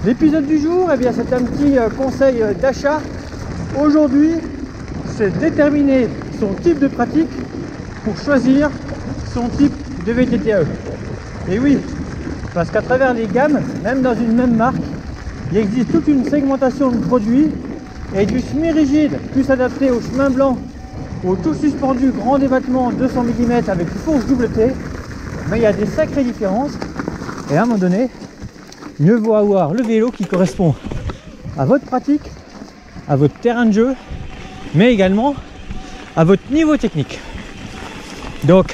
L'épisode du jour, eh bien, c'est un petit conseil d'achat. Aujourd'hui, c'est déterminer son type de pratique pour choisir son type de VTTE. Et oui, parce qu'à travers les gammes, même dans une même marque, il existe toute une segmentation de produits et du semi-rigide, plus adapté au chemin blanc, au tout suspendu grand débattement 200 mm avec fourche double T. Mais il y a des sacrées différences et à un moment donné, mieux vaut avoir le vélo qui correspond à votre pratique, à votre terrain de jeu, mais également à votre niveau technique. Donc,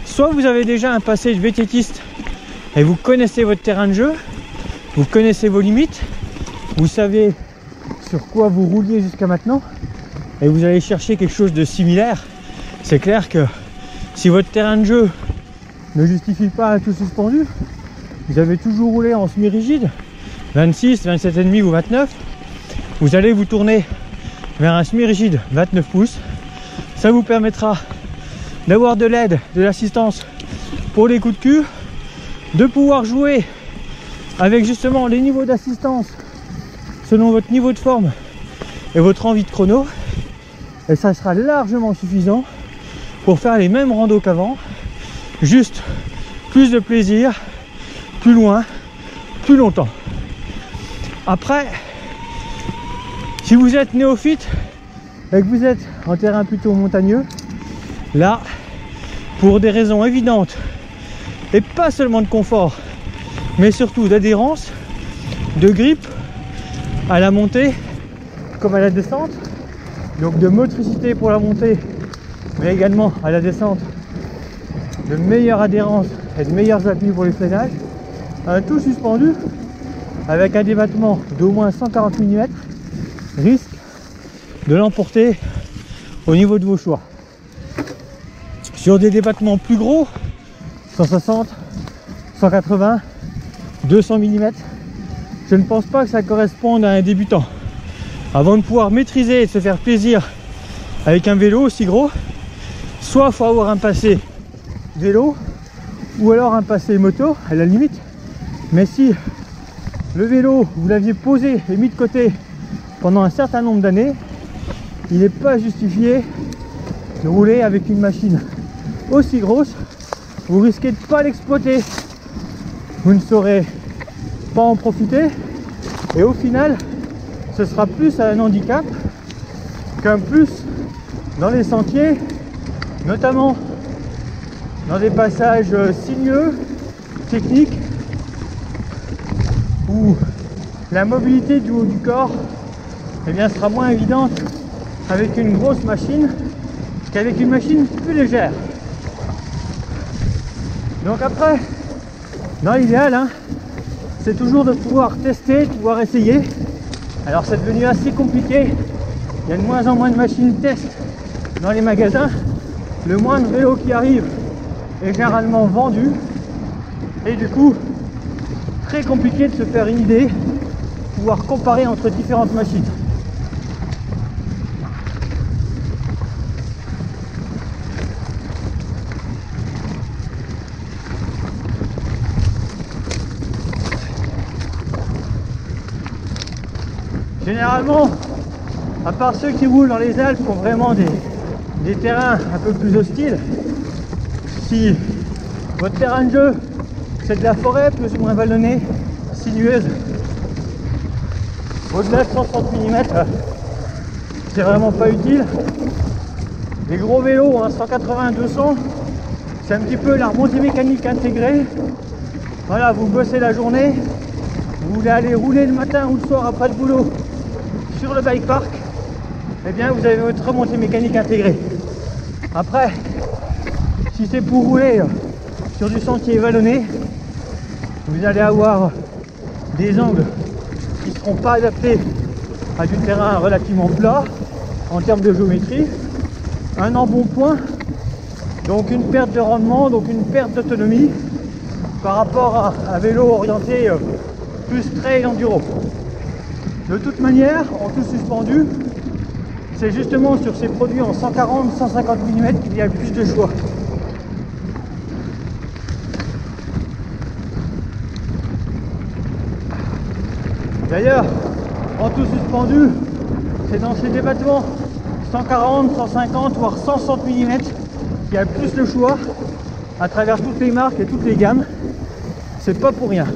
soit vous avez déjà un passé de VTTiste et vous connaissez votre terrain de jeu, vous connaissez vos limites, vous savez sur quoi vous rouliez jusqu'à maintenant et vous allez chercher quelque chose de similaire. C'est clair que si votre terrain de jeu ne justifie pas un tout suspendu, vous avez toujours roulé en semi-rigide, 26, 27,5 ou 29, vous allez vous tourner vers un semi-rigide 29 pouces. Ça vous permettra d'avoir de l'aide, de l'assistance pour les coups de cul, de pouvoir jouer avec justement les niveaux d'assistance selon votre niveau de forme et votre envie de chrono, et ça sera largement suffisant pour faire les mêmes randos qu'avant, juste plus de plaisir, plus loin, plus longtemps. Après, si vous êtes néophyte et que vous êtes en terrain plutôt montagneux, là, pour des raisons évidentes et pas seulement de confort, mais surtout d'adhérence, de grippe à la montée comme à la descente, donc de motricité pour la montée, mais également à la descente, de meilleure adhérence et de meilleurs appuis pour les freinages, un tout suspendu avec un débattement d'au moins 140 mm risque de l'emporter au niveau de vos choix. Sur des débattements plus gros, 160, 180, 200 mm, je ne pense pas que ça corresponde à un débutant. Avant de pouvoir maîtriser et de se faire plaisir avec un vélo aussi gros, soit il faut avoir un passé vélo ou alors un passé moto à la limite. Mais si le vélo vous l'aviez posé et mis de côté pendant un certain nombre d'années, il n'est pas justifié de rouler avec une machine aussi grosse. Vous risquez de ne pas l'exploiter, vous ne saurez pas en profiter et au final ce sera plus un handicap qu'un plus dans les sentiers, notamment dans des passages sinueux, techniques, où la mobilité du haut du corps sera moins évidente avec une grosse machine qu'avec une machine plus légère. Donc après, dans l'idéal, c'est toujours de pouvoir tester, de pouvoir essayer. Alors c'est devenu assez compliqué, il y a de moins en moins de machines test dans les magasins, le moindre vélo qui arrive est généralement vendu et du coup très compliqué de se faire une idée, pouvoir comparer entre différentes machines. Généralement, à part ceux qui roulent dans les Alpes qui ont vraiment des terrains un peu plus hostiles, si votre terrain de jeu c'est de la forêt plus ou moins vallonnée, sinueuse, au-delà de 130 mm, c'est vraiment pas utile. Les gros vélos, 180-200, c'est un petit peu la remontée mécanique intégrée. Voilà, vous bossez la journée, vous voulez aller rouler le matin ou le soir après le boulot sur le bike park, eh bien vous avez votre remontée mécanique intégrée. Après, si c'est pour rouler sur du sentier vallonné, vous allez avoir des angles qui ne seront pas adaptés à du terrain relativement plat en termes de géométrie, un embonpoint, donc une perte de rendement, donc une perte d'autonomie par rapport à un vélo orienté plus trail enduro. De toute manière, en tout suspendu, c'est justement sur ces produits en 140-150 mm qu'il y a le plus de choix. D'ailleurs, en tout suspendu, c'est dans ces débattements 140, 150 voire 160 mm qu'il y a le plus le choix à travers toutes les marques et toutes les gammes. C'est pas pour rien.